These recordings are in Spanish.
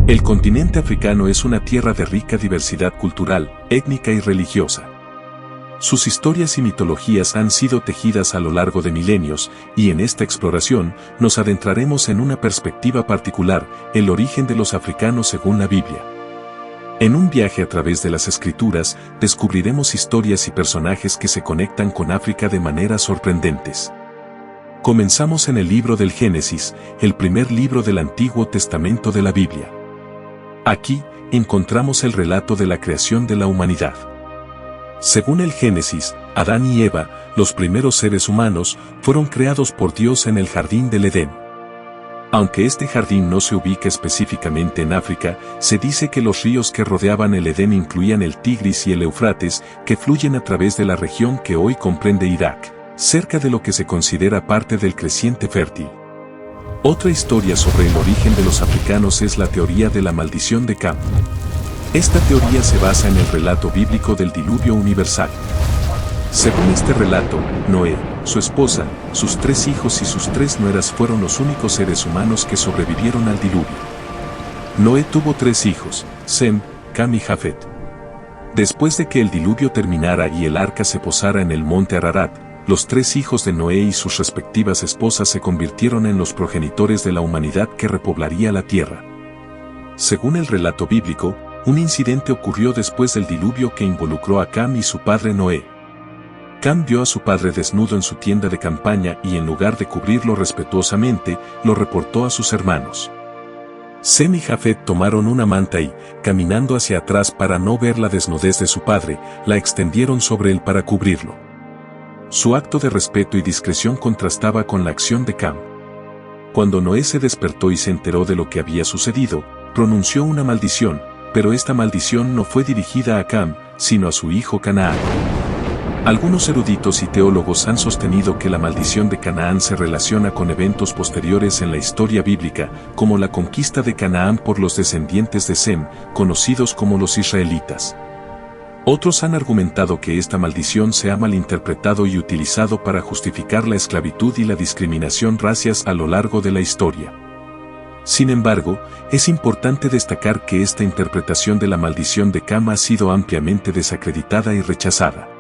El continente africano es una tierra de rica diversidad cultural, étnica y religiosa. Sus historias y mitologías han sido tejidas a lo largo de milenios, y en esta exploración nos adentraremos en una perspectiva particular, el origen de los africanos según la Biblia. En un viaje a través de las escrituras, descubriremos historias y personajes que se conectan con África de maneras sorprendentes. Comenzamos en el libro del Génesis, el primer libro del Antiguo Testamento de la Biblia. Aquí, encontramos el relato de la creación de la humanidad. Según el Génesis, Adán y Eva, los primeros seres humanos, fueron creados por Dios en el jardín del Edén. Aunque este jardín no se ubica específicamente en África, se dice que los ríos que rodeaban el Edén incluían el Tigris y el Éufrates, que fluyen a través de la región que hoy comprende Irak, cerca de lo que se considera parte del creciente fértil. Otra historia sobre el origen de los africanos es la teoría de la maldición de Cam. Esta teoría se basa en el relato bíblico del diluvio universal. Según este relato, Noé, su esposa, sus 3 hijos y sus 3 nueras fueron los únicos seres humanos que sobrevivieron al diluvio. Noé tuvo 3 hijos, Sem, Cam y Jafet. Después de que el diluvio terminara y el arca se posara en el monte Ararat, los 3 hijos de Noé y sus respectivas esposas se convirtieron en los progenitores de la humanidad que repoblaría la tierra. Según el relato bíblico, un incidente ocurrió después del diluvio que involucró a Cam y su padre Noé. Cam vio a su padre desnudo en su tienda de campaña y en lugar de cubrirlo respetuosamente, lo reportó a sus hermanos. Sem y Jafet tomaron una manta y, caminando hacia atrás para no ver la desnudez de su padre, la extendieron sobre él para cubrirlo. Su acto de respeto y discreción contrastaba con la acción de Cam. Cuando Noé se despertó y se enteró de lo que había sucedido, pronunció una maldición, pero esta maldición no fue dirigida a Cam, sino a su hijo Canaán. Algunos eruditos y teólogos han sostenido que la maldición de Canaán se relaciona con eventos posteriores en la historia bíblica, como la conquista de Canaán por los descendientes de Sem, conocidos como los israelitas. Otros han argumentado que esta maldición se ha malinterpretado y utilizado para justificar la esclavitud y la discriminación racial a lo largo de la historia. Sin embargo, es importante destacar que esta interpretación de la maldición de Cam ha sido ampliamente desacreditada y rechazada.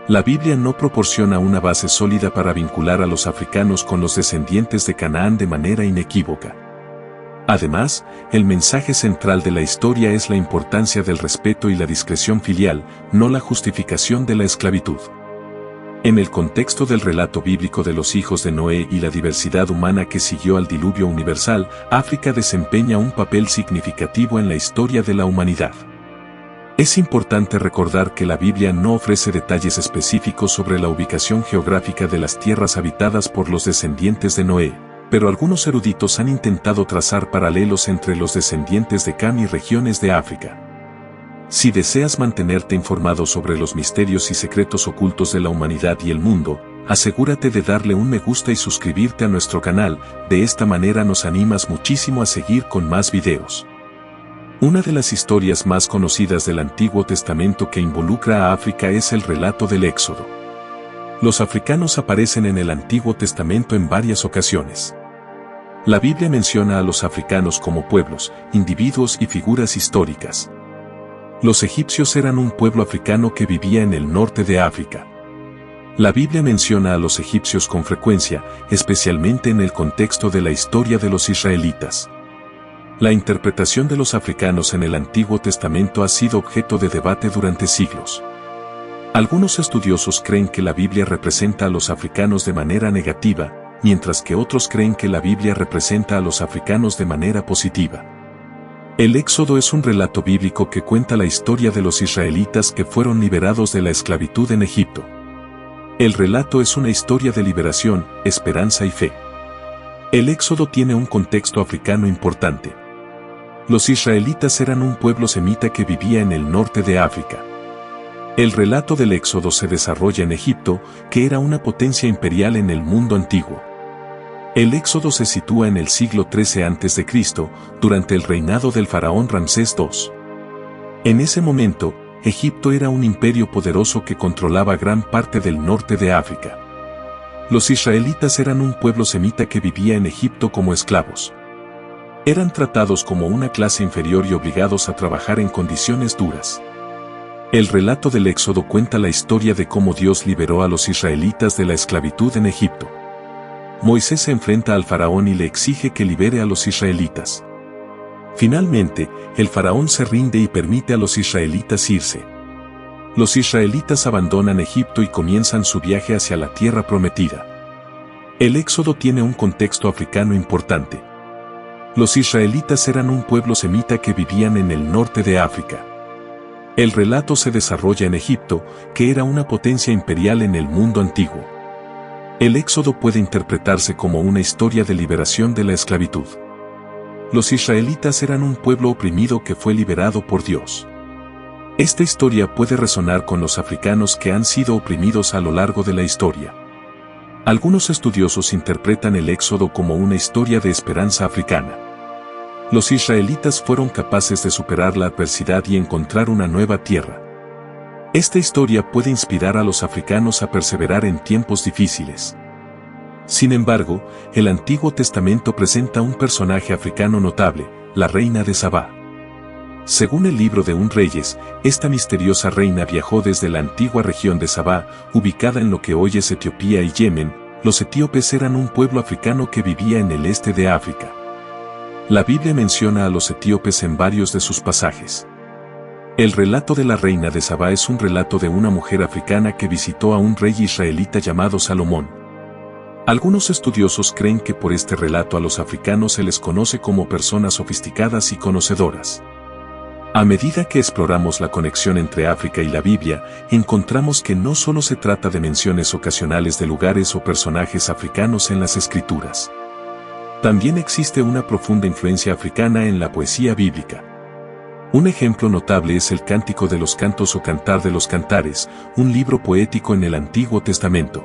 La Biblia no proporciona una base sólida para vincular a los africanos con los descendientes de Canaán de manera inequívoca. Además, el mensaje central de la historia es la importancia del respeto y la discreción filial, no la justificación de la esclavitud. En el contexto del relato bíblico de los hijos de Noé y la diversidad humana que siguió al diluvio universal, África desempeña un papel significativo en la historia de la humanidad. Es importante recordar que la Biblia no ofrece detalles específicos sobre la ubicación geográfica de las tierras habitadas por los descendientes de Noé, pero algunos eruditos han intentado trazar paralelos entre los descendientes de Cam y regiones de África. Si deseas mantenerte informado sobre los misterios y secretos ocultos de la humanidad y el mundo, asegúrate de darle un me gusta y suscribirte a nuestro canal, de esta manera nos animas muchísimo a seguir con más videos. Una de las historias más conocidas del Antiguo Testamento que involucra a África es el relato del Éxodo. Los africanos aparecen en el Antiguo Testamento en varias ocasiones. La Biblia menciona a los africanos como pueblos, individuos y figuras históricas. Los egipcios eran un pueblo africano que vivía en el norte de África. La Biblia menciona a los egipcios con frecuencia, especialmente en el contexto de la historia de los israelitas. La interpretación de los africanos en el Antiguo Testamento ha sido objeto de debate durante siglos. Algunos estudiosos creen que la Biblia representa a los africanos de manera negativa, mientras que otros creen que la Biblia representa a los africanos de manera positiva. El Éxodo es un relato bíblico que cuenta la historia de los israelitas que fueron liberados de la esclavitud en Egipto. El relato es una historia de liberación, esperanza y fe. El Éxodo tiene un contexto africano importante. Los israelitas eran un pueblo semita que vivía en el norte de África. El relato del Éxodo se desarrolla en Egipto, que era una potencia imperial en el mundo antiguo. El Éxodo se sitúa en el siglo XIII a.C., durante el reinado del faraón Ramsés II. En ese momento, Egipto era un imperio poderoso que controlaba gran parte del norte de África. Los israelitas eran un pueblo semita que vivía en Egipto como esclavos. Eran tratados como una clase inferior y obligados a trabajar en condiciones duras. El relato del Éxodo cuenta la historia de cómo Dios liberó a los israelitas de la esclavitud en Egipto. Moisés se enfrenta al faraón y le exige que libere a los israelitas. Finalmente, el faraón se rinde y permite a los israelitas irse. Los israelitas abandonan Egipto y comienzan su viaje hacia la tierra prometida. El Éxodo tiene un contexto africano importante. Los israelitas eran un pueblo semita que vivían en el norte de África. El relato se desarrolla en Egipto, que era una potencia imperial en el mundo antiguo. El Éxodo puede interpretarse como una historia de liberación de la esclavitud. Los israelitas eran un pueblo oprimido que fue liberado por Dios. Esta historia puede resonar con los africanos que han sido oprimidos a lo largo de la historia. Algunos estudiosos interpretan el Éxodo como una historia de esperanza africana. Los israelitas fueron capaces de superar la adversidad y encontrar una nueva tierra. Esta historia puede inspirar a los africanos a perseverar en tiempos difíciles. Sin embargo, el Antiguo Testamento presenta un personaje africano notable, la reina de Sabá. Según el libro de Reyes, esta misteriosa reina viajó desde la antigua región de Sabá, ubicada en lo que hoy es Etiopía y Yemen. Los etíopes eran un pueblo africano que vivía en el este de África. La Biblia menciona a los etíopes en varios de sus pasajes. El relato de la reina de Sabá es un relato de una mujer africana que visitó a un rey israelita llamado Salomón. Algunos estudiosos creen que por este relato a los africanos se les conoce como personas sofisticadas y conocedoras. A medida que exploramos la conexión entre África y la Biblia, encontramos que no solo se trata de menciones ocasionales de lugares o personajes africanos en las escrituras. También existe una profunda influencia africana en la poesía bíblica. Un ejemplo notable es el Cántico de los Cantos o Cantar de los Cantares, un libro poético en el Antiguo Testamento.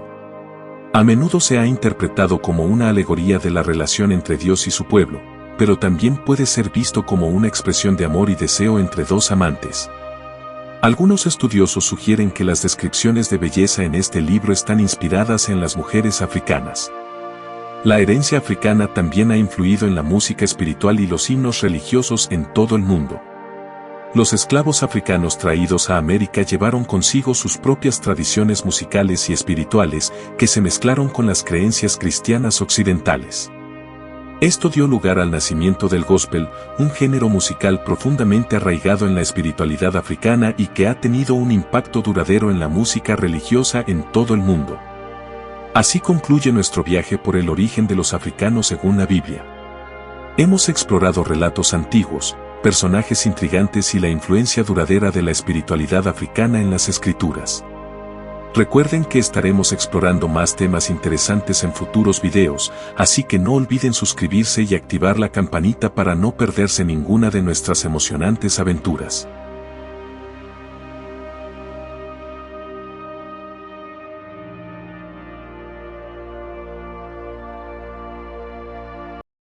A menudo se ha interpretado como una alegoría de la relación entre Dios y su pueblo, pero también puede ser visto como una expresión de amor y deseo entre dos amantes. Algunos estudiosos sugieren que las descripciones de belleza en este libro están inspiradas en las mujeres africanas. La herencia africana también ha influido en la música espiritual y los himnos religiosos en todo el mundo. Los esclavos africanos traídos a América llevaron consigo sus propias tradiciones musicales y espirituales que se mezclaron con las creencias cristianas occidentales. Esto dio lugar al nacimiento del gospel, un género musical profundamente arraigado en la espiritualidad africana y que ha tenido un impacto duradero en la música religiosa en todo el mundo. Así concluye nuestro viaje por el origen de los africanos según la Biblia. Hemos explorado relatos antiguos, personajes intrigantes y la influencia duradera de la espiritualidad africana en las escrituras. Recuerden que estaremos explorando más temas interesantes en futuros videos, así que no olviden suscribirse y activar la campanita para no perderse ninguna de nuestras emocionantes aventuras.